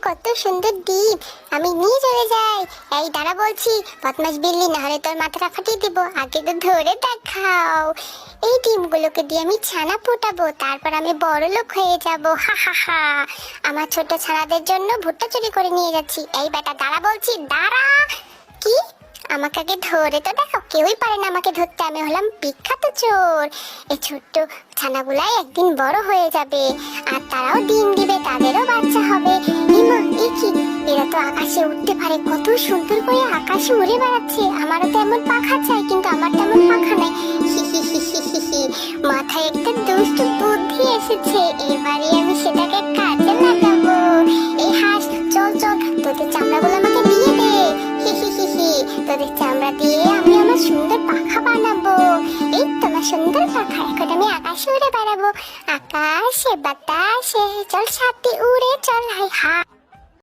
কত সুন্দর ডিম, আমি নিয়ে চলে যাই। এই দাঁড়া বলছি, বদমাশ বিল্লি, না হলে তোর মাথাটা ফাটিয়ে দিব। আগে তো ধরে দেখাও। এই ডিমগুলোকে দিয়ে আমি ছানা ফোটাবো, তারপর আমি বড় লোক হয়ে যাব। হা হা হা। আমার ছোট ছানাদের জন্য ভুট্টা চুরি করে নিয়ে যাচ্ছি। এই বেটা দাঁড়া বলছি, দাঁড়া। কি? আমাকে আগে ধরে তো দেখো, কেউই পারে না আমাকে ধরতে। আমি হলাম বিখ্যাত চোর। এই ছোট্ট ছানাগুলাই একদিন বড় হয়ে যাবে, আর তারাও ডিম দিবে, তাদেরও বাচ্চা হবে। ইমা, এ কি? এরা তো আকাশে উঠতে পারে, কত সুন্দর করে আকাশে উড়ে বেড়াচ্ছে। আমারও তো এমন পাখা চাই, কিন্তু আমার তেমন পাখা নাই। হি হি হি হি হি হি। মাথায় একটা দুষ্ট বুদ্ধি এসেছে, এবারে আমি সেটাকে কাজে লাগাবো। এই হাঁস, চল চল, তোদের চামড়াগুলো আমাকে দিয়ে দে। হি হি হি হি। তোদের চামড়া দিয়ে আমি আমার সুন্দর পাখা বানাবো। এই তোমার সুন্দর পাখা, এখন আমি আকাশে উড়ে বেড়াবো। আকাশে বাতাসে চল, সাথে উড়ে চল। হাই হা।